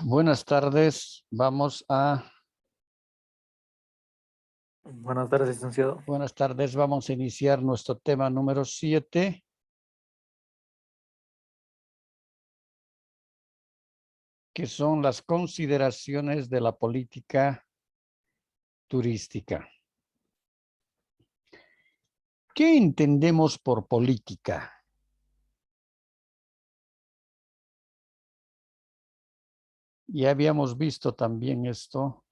Buenas tardes. Buenas tardes, licenciado. Buenas tardes. Vamos a iniciar nuestro tema número 7. Que son las consideraciones de la política turística. ¿Qué entendemos por política? Ya habíamos visto también esto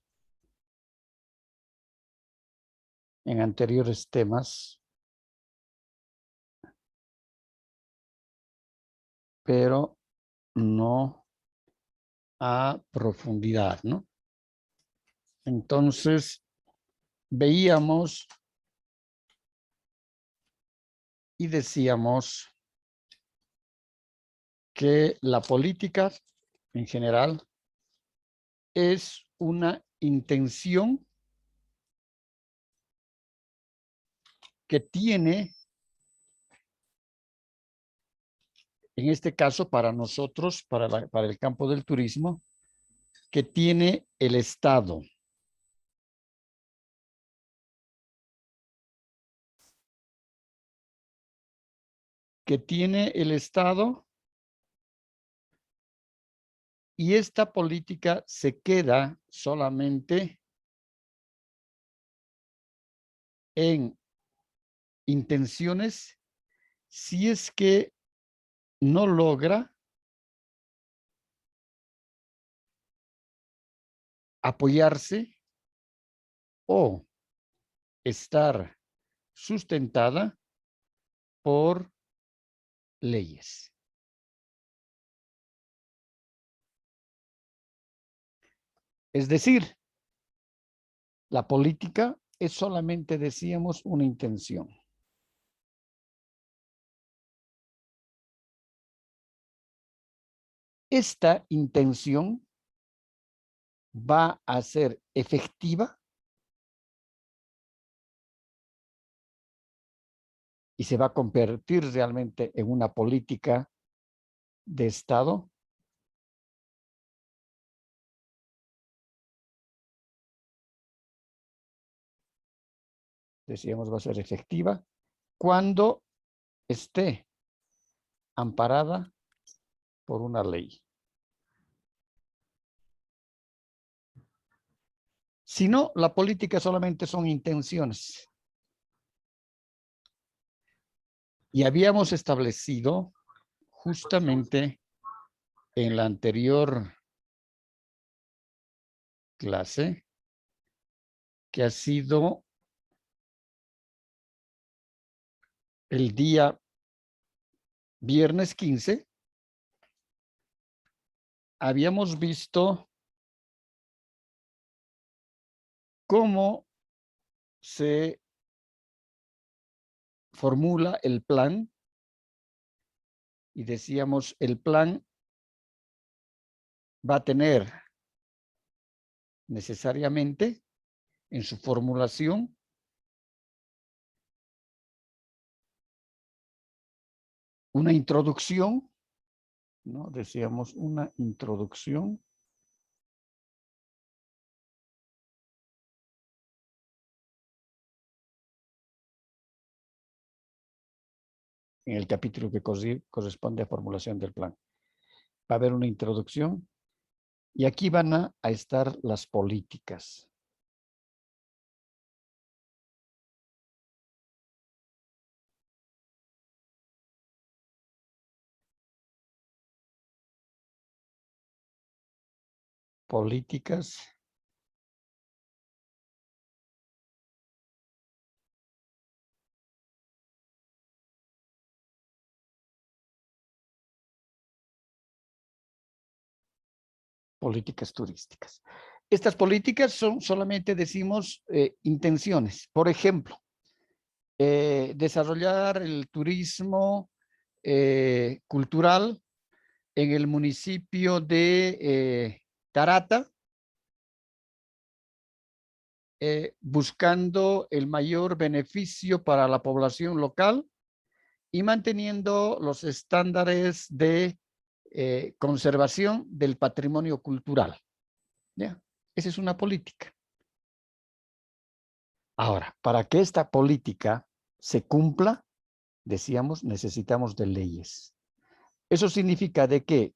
en anteriores temas, pero no a profundidad, ¿no? Entonces, veíamos y decíamos que la política en general es una intención que tiene, en este caso para nosotros, para el campo del turismo, que tiene el Estado. Que tiene el Estado, y esta política se queda solamente en intenciones si es que no logra apoyarse o estar sustentada por leyes. Es decir, la política es solamente, decíamos, una intención. Esta intención va a ser efectiva y se va a convertir realmente en una política de Estado decíamos va a ser efectiva cuando esté amparada por una ley. Si no, la política solamente son intenciones. Y habíamos establecido justamente en la anterior clase que ha sido el día viernes 15, habíamos visto cómo se formula el plan y decíamos el plan va a tener necesariamente en su formulación una introducción, ¿no? Decíamos una introducción. En el capítulo que corresponde a formulación del plan. Va a haber una introducción y aquí van a estar las políticas. Políticas turísticas. Estas políticas son solamente, decimos, intenciones. Por ejemplo, desarrollar el turismo cultural en el municipio de Tarata, buscando el mayor beneficio para la población local y manteniendo los estándares de conservación del patrimonio cultural. ¿Ya? Esa es una política. Ahora, para que esta política se cumpla, decíamos, necesitamos de leyes. Eso significa de que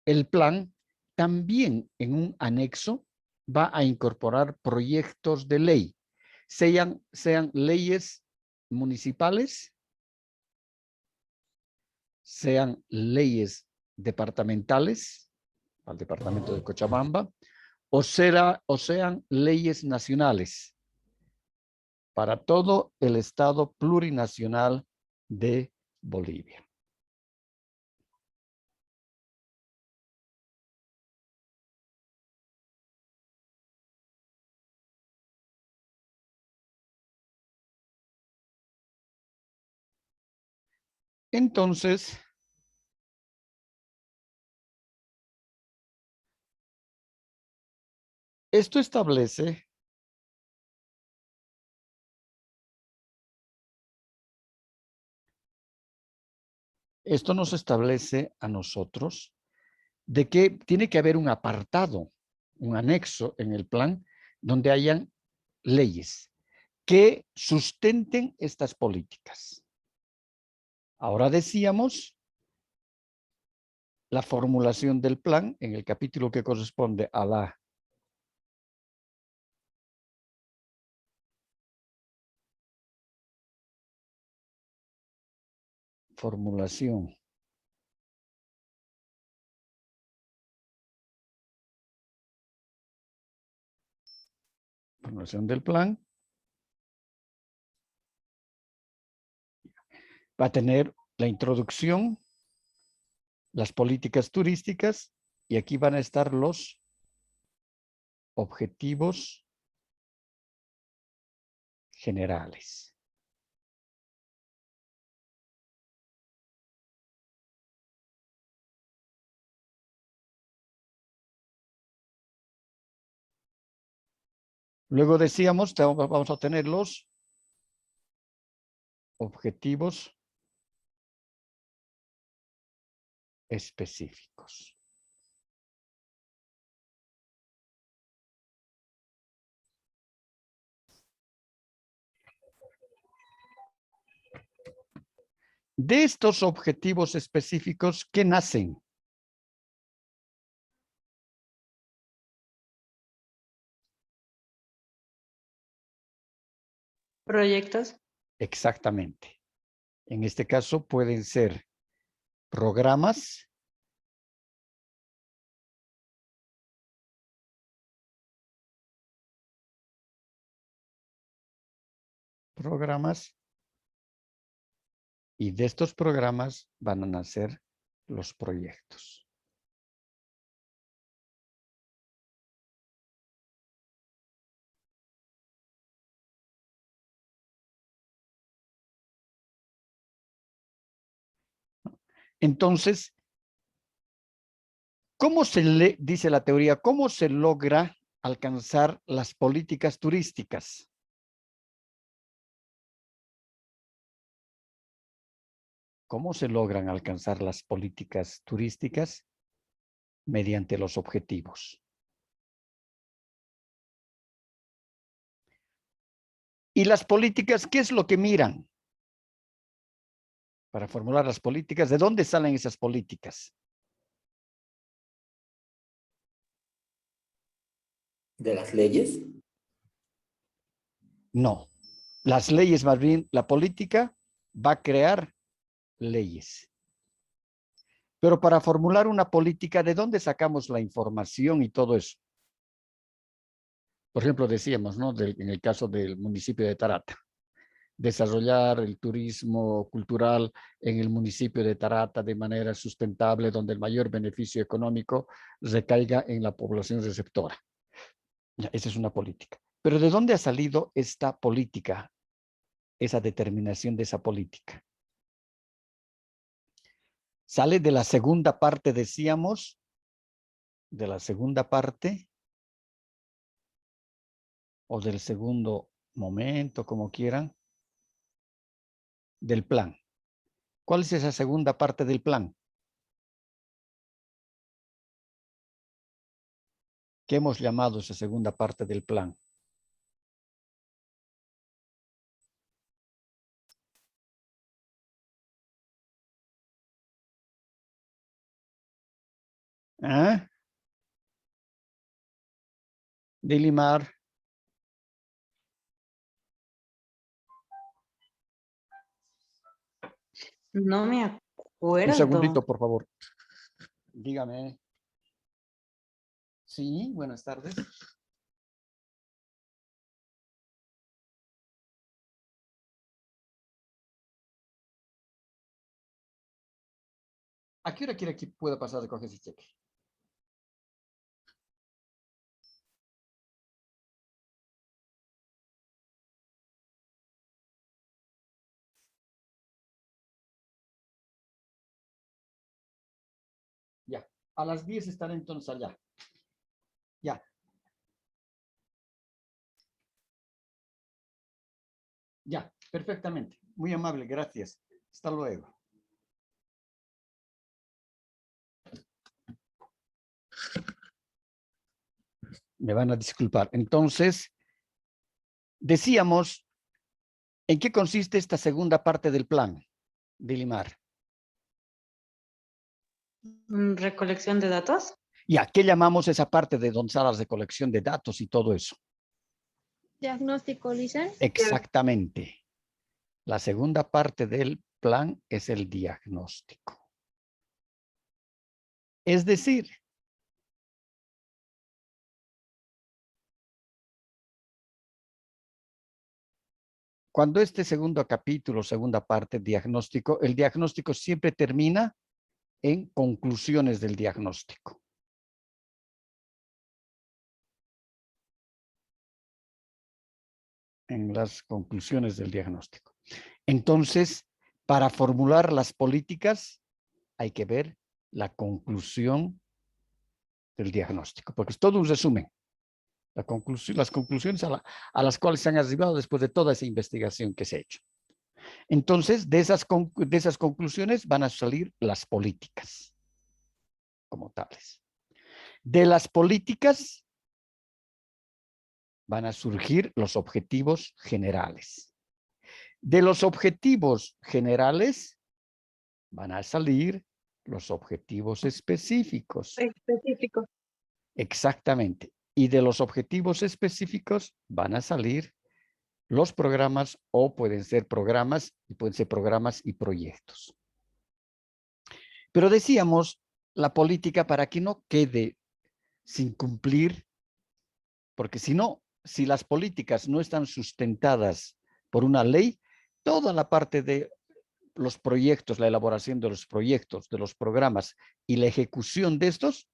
el plan también en un anexo va a incorporar proyectos de ley, sean leyes municipales, sean leyes departamentales, al departamento de Cochabamba, o sean leyes nacionales para todo el Estado plurinacional de Bolivia. Entonces, esto establece esto nos establece a nosotros de que tiene que haber un apartado, un anexo en el plan donde hayan leyes que sustenten estas políticas. Ahora decíamos la formulación del plan en el capítulo que corresponde a la formulación del plan. Va a tener la introducción, las políticas turísticas, y aquí van a estar los objetivos generales. Luego decíamos, vamos a tener los objetivos específicos. De estos objetivos específicos, ¿qué nacen? Proyectos. Exactamente. En este caso pueden ser programas, y de estos programas van a nacer los proyectos. Entonces, ¿cómo dice la teoría, cómo se logra alcanzar las políticas turísticas? ¿Cómo se logran alcanzar las políticas turísticas? Mediante los objetivos. ¿Y las políticas qué es lo que miran? Para formular las políticas, ¿de dónde salen esas políticas? ¿De las leyes? No. Las leyes, más bien, la política va a crear leyes. Pero para formular una política, ¿de dónde sacamos la información y todo eso? Por ejemplo, decíamos, ¿no? En el caso del municipio de Tarata, desarrollar el turismo cultural en el municipio de Tarata de manera sustentable, donde el mayor beneficio económico recaiga en la población receptora. Ya, esa es una política. Pero ¿de dónde ha salido esta política? Esa determinación de esa política. Sale de la segunda parte, decíamos, de la segunda parte o del segundo momento, como quieran, del plan. ¿Cuál es esa segunda parte del plan? ¿Qué hemos llamado esa segunda parte del plan? ¿Ah? Dilimar. No me Un segundito, acuerdo. por favor. Dígame. Sí, buenas tardes. ¿A qué hora quiere que pueda pasar a recoger ese cheque? Ya, a las 10 estaré entonces allá. Ya. Ya, perfectamente. Muy amable, gracias. Hasta luego. Me van a disculpar. Entonces, decíamos, ¿en qué consiste esta segunda parte del plan de Limar? ¿Recolección de datos? ¿Y a qué llamamos esa parte de donde salas de colección de datos y todo eso? Diagnóstico, Lisa. Exactamente. La segunda parte del plan es el diagnóstico. Es decir, cuando este segundo capítulo, segunda parte, diagnóstico, el diagnóstico siempre termina en conclusiones del diagnóstico. En las conclusiones del diagnóstico. Entonces, para formular las políticas, hay que ver la conclusión del diagnóstico, porque es todo un resumen. Las conclusiones a las cuales se han arribado después de toda esa investigación que se ha hecho. Entonces, de esas conclusiones van a salir las políticas como tales. De las políticas van a surgir los objetivos generales. De los objetivos generales van a salir los objetivos específicos. Específico. Exactamente. Y de los objetivos específicos van a salir los programas o pueden ser programas y proyectos. Pero decíamos, la política para que no quede sin cumplir, porque si no, si las políticas no están sustentadas por una ley, toda la parte de los proyectos, la elaboración de los proyectos, de los programas y la ejecución de estos,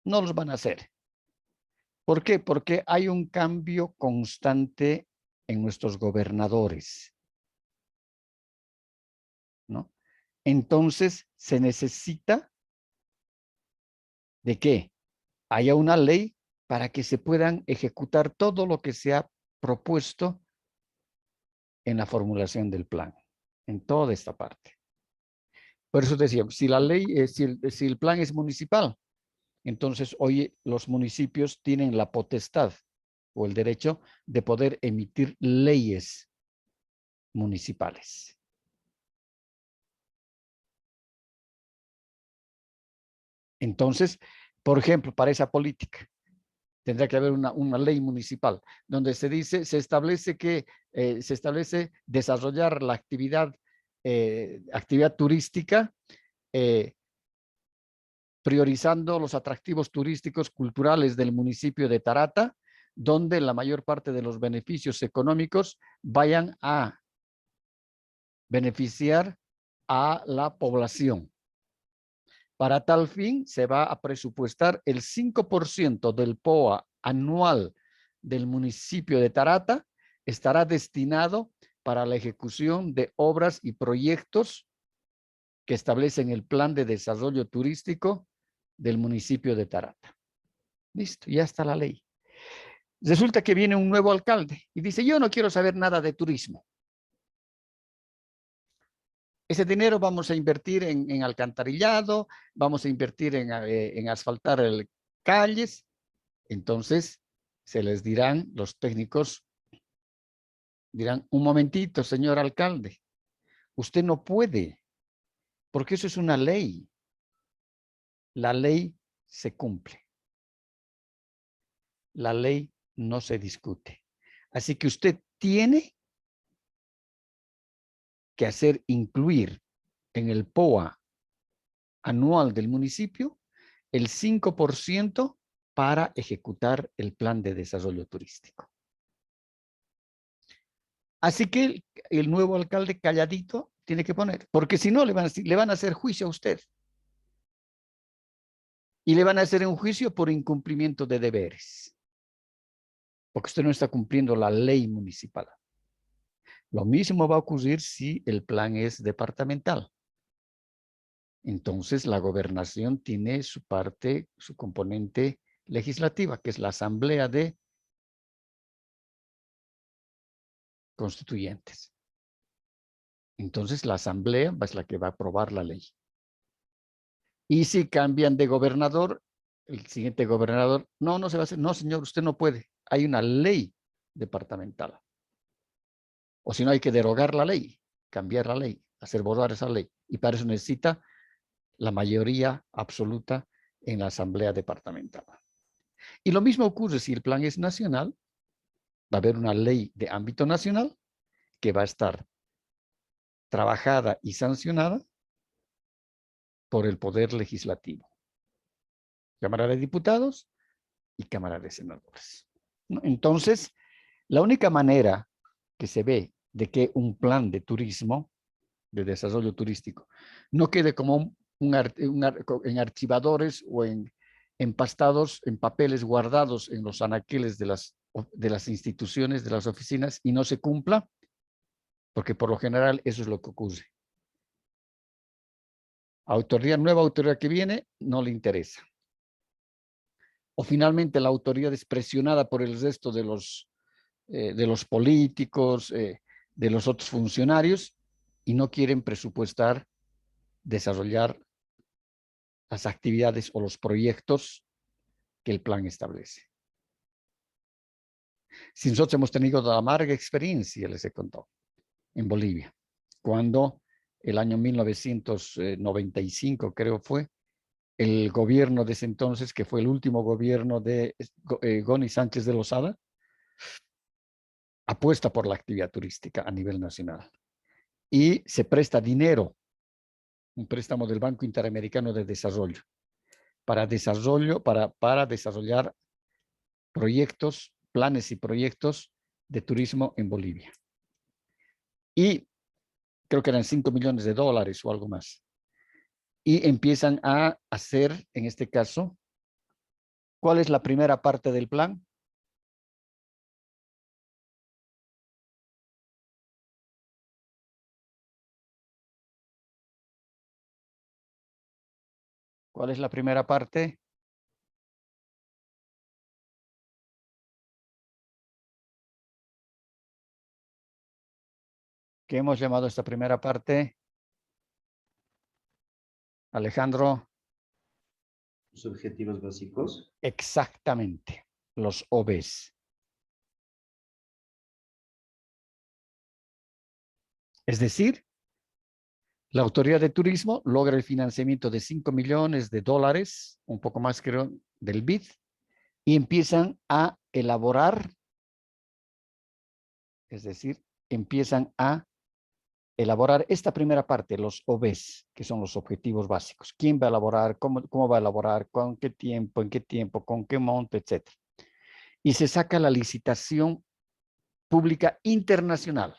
no los van a hacer. ¿Por qué? Porque hay un cambio constante en nuestros gobernadores, ¿no? Entonces, se necesita de que haya una ley para que se puedan ejecutar todo lo que se ha propuesto en la formulación del plan, en toda esta parte. Por eso decía, si la ley, si el plan es municipal, entonces hoy los municipios tienen la potestad o el derecho de poder emitir leyes municipales. Entonces, por ejemplo, para esa política, tendrá que haber una ley municipal donde se dice, se establece desarrollar la actividad turística, priorizando los atractivos turísticos culturales del municipio de Tarata, donde la mayor parte de los beneficios económicos vayan a beneficiar a la población. Para tal fin, se va a presupuestar el 5% del POA anual del municipio de Tarata, estará destinado para la ejecución de obras y proyectos que establecen el plan de desarrollo turístico del municipio de Tarata. Listo, ya está la ley. Resulta que viene un nuevo alcalde y dice, yo no quiero saber nada de turismo. Ese dinero vamos a invertir en alcantarillado, vamos a invertir en asfaltar calles, Entonces, se les dirán, los técnicos dirán, un momentito, señor alcalde, usted no puede, porque eso es una ley. La ley se cumple. La ley no se discute. Así que usted tiene que incluir en el POA anual del municipio el 5% para ejecutar el plan de desarrollo turístico. Así que el nuevo alcalde calladito tiene que poner, porque si no le van a hacer juicio a usted. Y le van a hacer un juicio por incumplimiento de deberes. Porque usted no está cumpliendo la ley municipal. Lo mismo va a ocurrir si el plan es departamental. Entonces la gobernación tiene su parte, su componente legislativa, que es la asamblea de constituyentes. Entonces la asamblea es la que va a aprobar la ley. Y si cambian de gobernador, el siguiente gobernador, no se va a hacer, no señor, usted no puede. Hay una ley departamental. O si no, hay que derogar la ley, cambiar la ley, hacer borrar esa ley. Y para eso necesita la mayoría absoluta en la asamblea departamental. Y lo mismo ocurre si el plan es nacional, va a haber una ley de ámbito nacional que va a estar trabajada y sancionada por el Poder Legislativo. Cámara de Diputados y Cámara de Senadores. Entonces, la única manera que se ve de que un plan de turismo, de desarrollo turístico, no quede como en archivadores o en empastados, en papeles guardados en los anaqueles de las instituciones, de las oficinas, y no se cumpla, porque por lo general eso es lo que ocurre. Nueva autoridad que viene, no le interesa. O finalmente la autoridad es presionada por el resto de los políticos, de los otros funcionarios, y no quieren presupuestar, desarrollar las actividades o los proyectos que el plan establece. Si nosotros hemos tenido la amarga experiencia, les he contado, en Bolivia, cuando el año 1995, creo fue, el gobierno de ese entonces, que fue el último gobierno de Goni Sánchez de Lozada, apuesta por la actividad turística a nivel nacional. Y se presta dinero, un préstamo del Banco Interamericano de Desarrollo, para desarrollar proyectos, planes y proyectos de turismo en Bolivia. Y creo que eran $5 millones o algo más. Y empiezan a hacer, en este caso, ¿cuál es la primera parte del plan? ¿Cuál es la primera parte? ¿Qué hemos llamado esta primera parte? Alejandro. Los objetivos básicos. Exactamente, los OBs. Es decir, la Autoridad de Turismo logra el financiamiento de $5 millones, un poco más creo, del BID, y empiezan a elaborar, es decir, empiezan a elaborar esta primera parte, los OBs, que son los objetivos básicos. ¿Quién va a elaborar? ¿Cómo va a elaborar? ¿Con qué tiempo? ¿En qué tiempo? ¿Con qué monto? Etcétera. Y se saca la licitación pública internacional.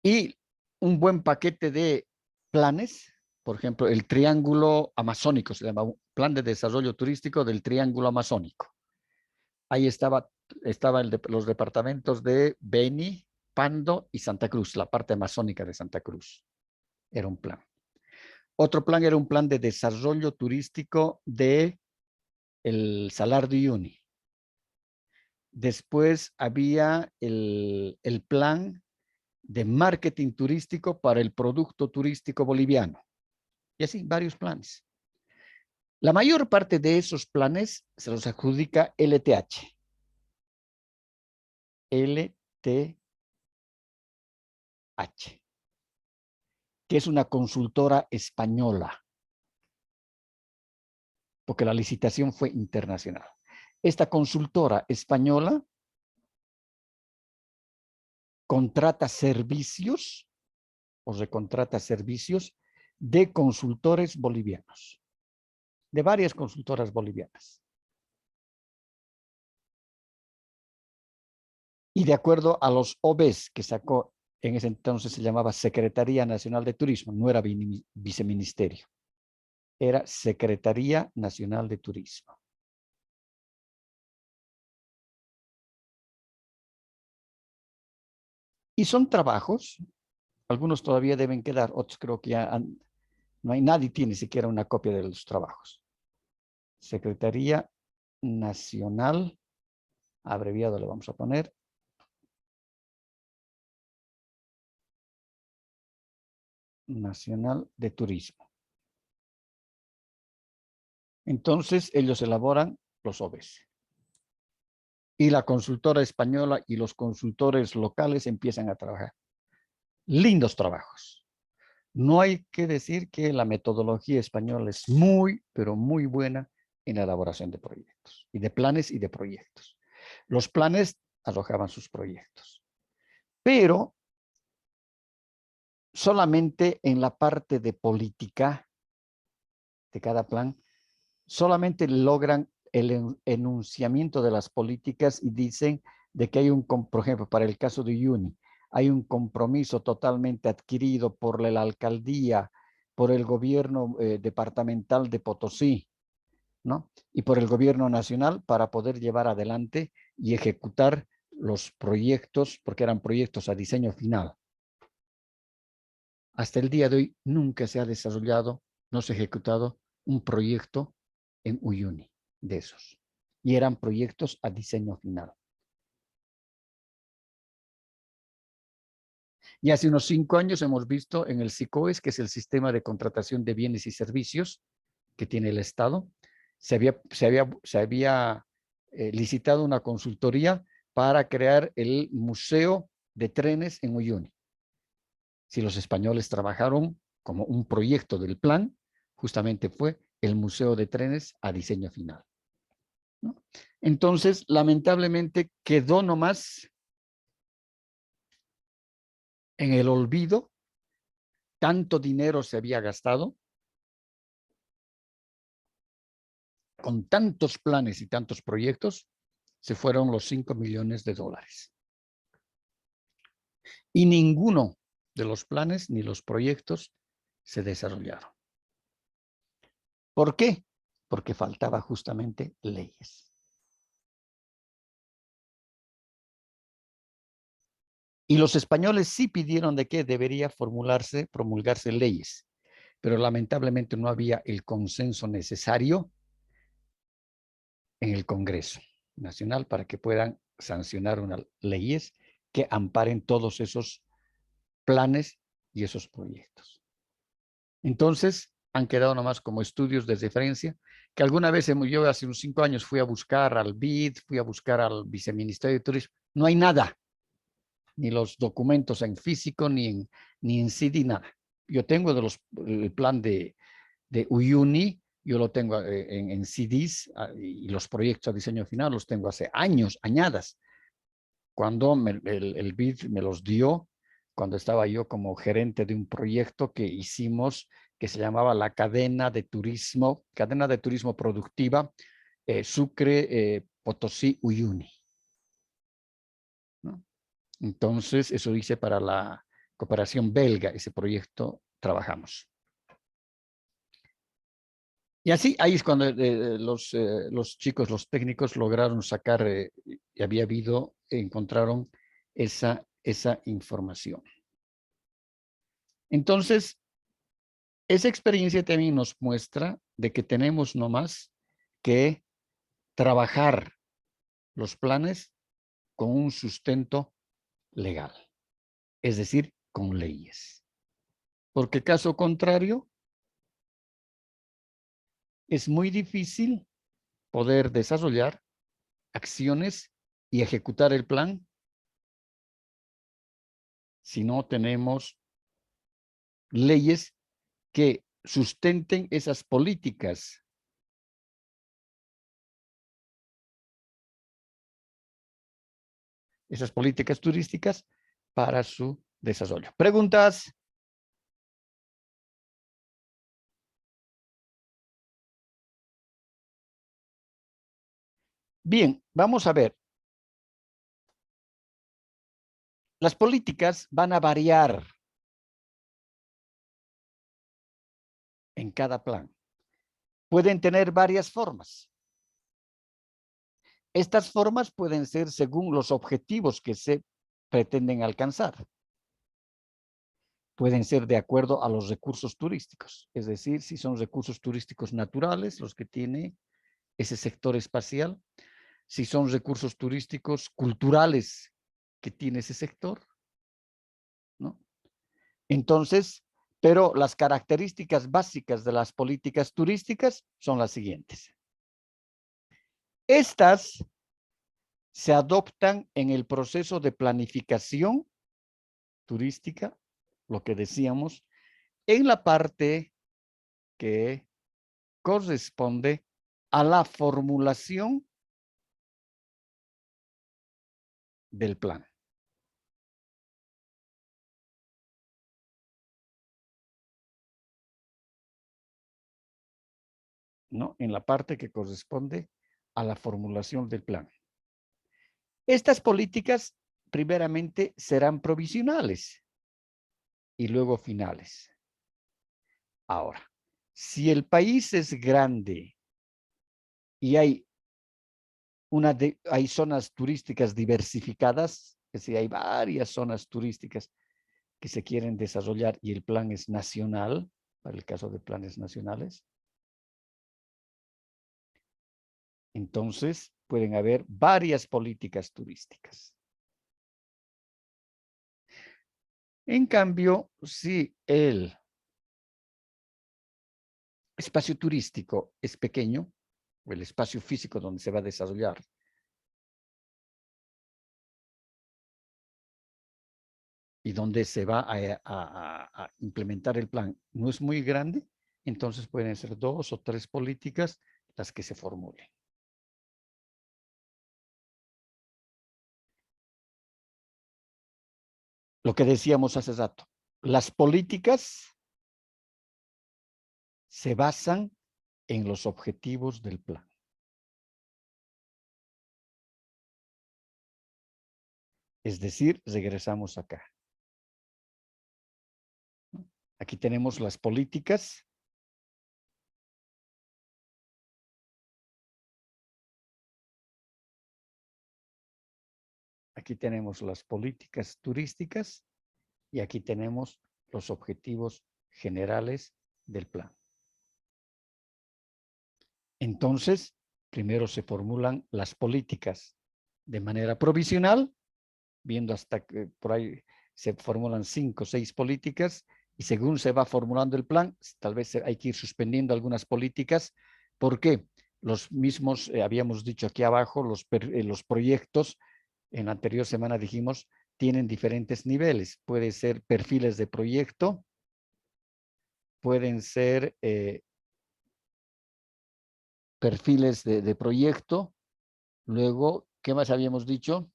Y un buen paquete de planes, por ejemplo, el Triángulo Amazónico, se llama un Plan de Desarrollo Turístico del Triángulo Amazónico. Ahí estaban los departamentos de Beni, Pando y Santa Cruz, la parte amazónica de Santa Cruz. Era un plan. Otro plan era un plan de desarrollo turístico de el Salar de Uyuni. Después había el plan de marketing turístico para el producto turístico boliviano. Y así, varios planes. La mayor parte de esos planes se los adjudica LTH. LTH, que es una consultora española, porque la licitación fue internacional. Esta consultora española contrata servicios o recontrata servicios de consultores bolivianos, de varias consultoras bolivianas. Y de acuerdo a los OBs que sacó, en ese entonces se llamaba Secretaría Nacional de Turismo, no era viceministerio, era Secretaría Nacional de Turismo. Y son trabajos, algunos todavía deben quedar, otros creo que ya no hay, nadie tiene siquiera una copia de los trabajos. Secretaría Nacional, abreviado le vamos a poner, Nacional de Turismo. Entonces, ellos elaboran los OBs. Y la consultora española y los consultores locales empiezan a trabajar. Lindos trabajos. No hay que decir que la metodología española es muy, pero muy buena en la elaboración de proyectos, y de planes y de proyectos. Los planes alojaban sus proyectos. Pero solamente en la parte de política de cada plan, solamente logran el enunciamiento de las políticas y dicen de que hay un, por ejemplo, para el caso de Uyuni, hay un compromiso totalmente adquirido por la alcaldía, por el gobierno departamental de Potosí, ¿no? Y por el gobierno nacional para poder llevar adelante y ejecutar los proyectos, porque eran proyectos a diseño final. Hasta el día de hoy nunca se ha desarrollado, no se ha ejecutado un proyecto en Uyuni de esos. Y eran proyectos a diseño final. Y hace unos 5 años hemos visto en el SICOES, que es el sistema de contratación de bienes y servicios que tiene el Estado, se había licitado una consultoría para crear el Museo de Trenes en Uyuni. Si los españoles trabajaron como un proyecto del plan, justamente fue el Museo de Trenes a diseño final, ¿no? Entonces, lamentablemente, quedó nomás en el olvido. Tanto dinero se había gastado con tantos planes y tantos proyectos, se fueron los 5 millones de dólares. Y ninguno de los planes ni los proyectos se desarrollaron. ¿Por qué? Porque faltaba justamente leyes. Y los españoles sí pidieron de que debería promulgarse leyes, pero lamentablemente no había el consenso necesario en el Congreso Nacional para que puedan sancionar unas leyes que amparen todos esos planes y esos proyectos. Entonces, han quedado nomás como estudios de referencia, que alguna vez yo hace unos 5 años fui a buscar al BID, fui a buscar al Viceministerio de Turismo. No hay nada, ni los documentos en físico, ni en CD, nada. Yo tengo el plan de Uyuni, yo lo tengo en CDs y los proyectos a diseño final los tengo hace años, añadas. Cuando el BID me los dio, cuando estaba yo como gerente de un proyecto que hicimos que se llamaba la cadena de turismo productiva Sucre, Potosí, Uyuni, ¿no? Entonces, eso hice para la cooperación belga, ese proyecto trabajamos. Y así, ahí es cuando los chicos, los técnicos lograron sacar, y encontraron esa información. Entonces, esa experiencia también nos muestra de que tenemos nomás que trabajar los planes con un sustento legal, es decir, con leyes. Porque caso contrario, es muy difícil poder desarrollar acciones y ejecutar el plan si no tenemos leyes que sustenten esas políticas. Esas políticas turísticas para su desarrollo. ¿Preguntas? Bien, vamos a ver. Las políticas van a variar en cada plan. Pueden tener varias formas. Estas formas pueden ser según los objetivos que se pretenden alcanzar. Pueden ser de acuerdo a los recursos turísticos, es decir, si son recursos turísticos naturales los que tiene ese sector espacial, si son recursos turísticos culturales que tiene ese sector, ¿no? Entonces, pero las características básicas de las políticas turísticas son las siguientes. Estas se adoptan en el proceso de planificación turística, lo que decíamos, en la parte que corresponde a la formulación del plan. ¿No? En la parte que corresponde a la formulación del plan. Estas políticas primeramente serán provisionales y luego finales. Ahora, si el país es grande y hay zonas turísticas diversificadas, es decir, hay varias zonas turísticas que se quieren desarrollar y el plan es nacional, para el caso de planes nacionales, entonces pueden haber varias políticas turísticas. En cambio, si el espacio turístico es pequeño, o el espacio físico donde se va a desarrollar, y donde se va a implementar el plan no es muy grande, entonces pueden ser 2 o 3 políticas las que se formulen. Lo que decíamos hace rato, las políticas se basan en los objetivos del plan. Es decir, regresamos acá. Aquí tenemos las políticas. Aquí tenemos las políticas turísticas y aquí tenemos los objetivos generales del plan. Entonces, primero se formulan las políticas de manera provisional, viendo hasta que por ahí se formulan 5 o 6 políticas y según se va formulando el plan, tal vez hay que ir suspendiendo algunas políticas. ¿Por qué? Los mismos, habíamos dicho aquí abajo, los proyectos, en la anterior semana dijimos, tienen diferentes niveles. Puede ser perfiles de proyecto, pueden ser perfiles de proyecto. Luego, ¿qué más habíamos dicho?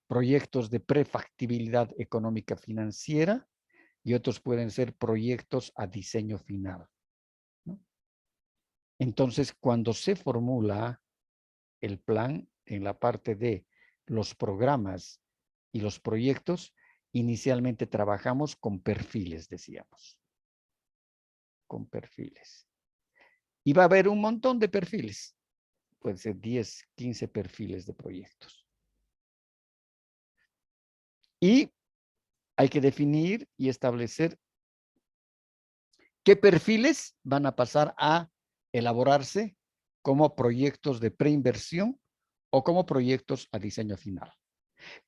Proyectos de prefactibilidad económica financiera y otros pueden ser proyectos a diseño final, ¿no? Entonces, cuando se formula el plan en la parte de los programas y los proyectos, inicialmente trabajamos con perfiles, decíamos. Con perfiles. Y va a haber un montón de perfiles. Pueden ser 10, 15 perfiles de proyectos. Y hay que definir y establecer qué perfiles van a pasar a elaborarse como proyectos de preinversión o como proyectos a diseño final.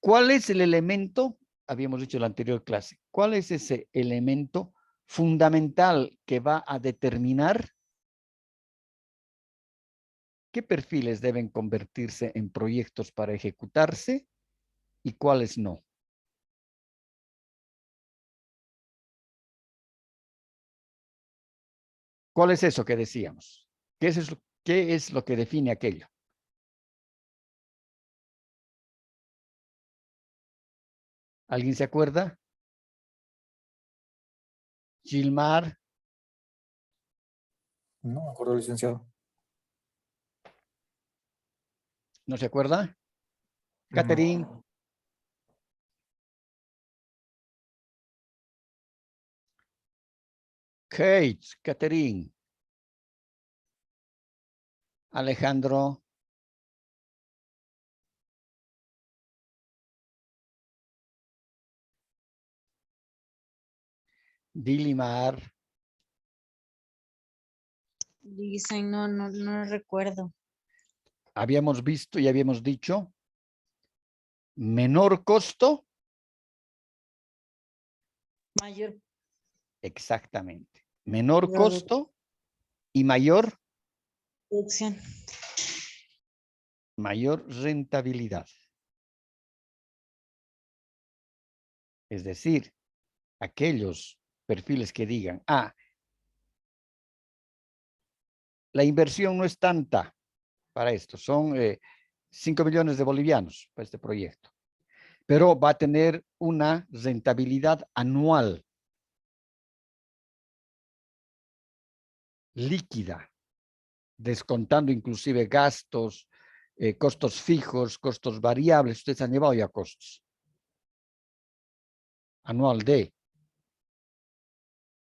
¿Cuál es el elemento? Habíamos dicho en la anterior clase. ¿Cuál es ese elemento fundamental que va a determinar qué perfiles deben convertirse en proyectos para ejecutarse y cuáles no. ¿Cuál es eso que decíamos? ¿Qué es lo que define aquello? ¿Alguien se acuerda? Gilmar. No me acuerdo, licenciado. ¿No se acuerda? Catherine. Kate, Catherine. Alejandro. Dilimar. Dicen, no recuerdo. Habíamos visto y habíamos dicho menor costo. Mayor Exactamente. Menor Produ- costo y mayor producción. rentabilidad. Es decir, aquellos perfiles que digan, la inversión no es tanta para esto, son 5 millones de bolivianos para este proyecto, pero va a tener una rentabilidad anual líquida, descontando inclusive gastos, costos fijos, costos variables. Ustedes han llevado ya costos. Anual de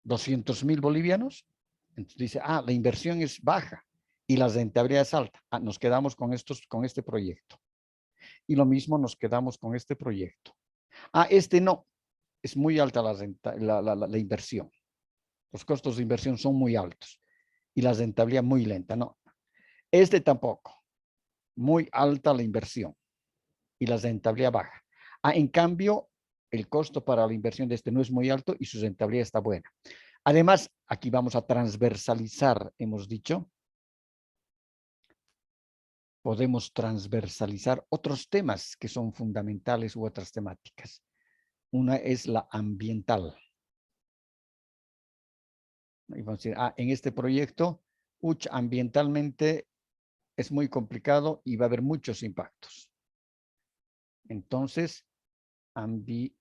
200.000 bolivianos. Entonces dice, la inversión es baja y la rentabilidad es alta. Nos quedamos con este proyecto. Y lo mismo nos quedamos con este proyecto. Este no, es muy alta la inversión. Los costos de inversión son muy altos y la rentabilidad muy lenta. No, este tampoco. Muy alta la inversión y la rentabilidad baja. En cambio, el costo para la inversión de este no es muy alto y su rentabilidad está buena. Además, aquí vamos a transversalizar, hemos dicho. Podemos transversalizar otros temas que son fundamentales u otras temáticas. Una es la ambiental. Y vamos a decir, en este proyecto, ambientalmente es muy complicado y va a haber muchos impactos. Entonces, ambiental.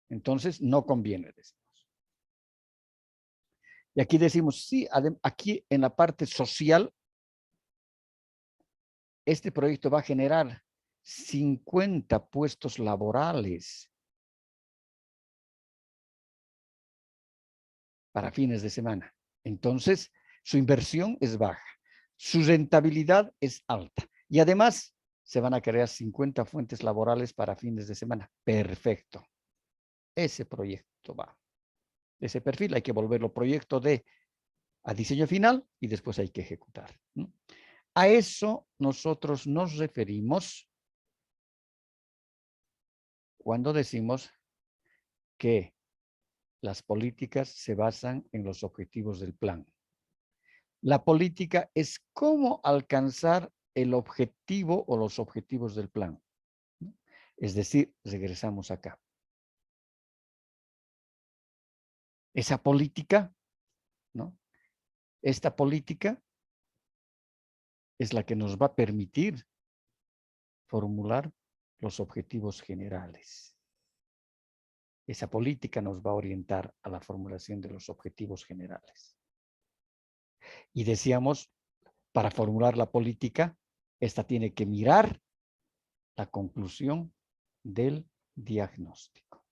Entonces, no conviene, decimos. Y aquí decimos, sí, aquí en la parte social, este proyecto va a generar 50 puestos laborales para fines de semana. Entonces, su inversión es baja, su rentabilidad es alta y además se van a crear 50 fuentes laborales para fines de semana. Perfecto. Ese proyecto va. Ese perfil hay que volverlo proyecto a diseño final y después hay que ejecutar, ¿no? A eso nosotros nos referimos cuando decimos que las políticas se basan en los objetivos del plan. La política es cómo alcanzar el objetivo o los objetivos del plan. Es decir, regresamos acá. Esa política, ¿no? Esta política es la que nos va a permitir formular los objetivos generales. Esa política nos va a orientar a la formulación de los objetivos generales. Y decíamos, para formular la política, esta tiene que mirar la conclusión del diagnóstico.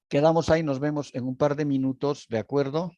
Quedamos ahí, nos vemos en un par de minutos, ¿de acuerdo?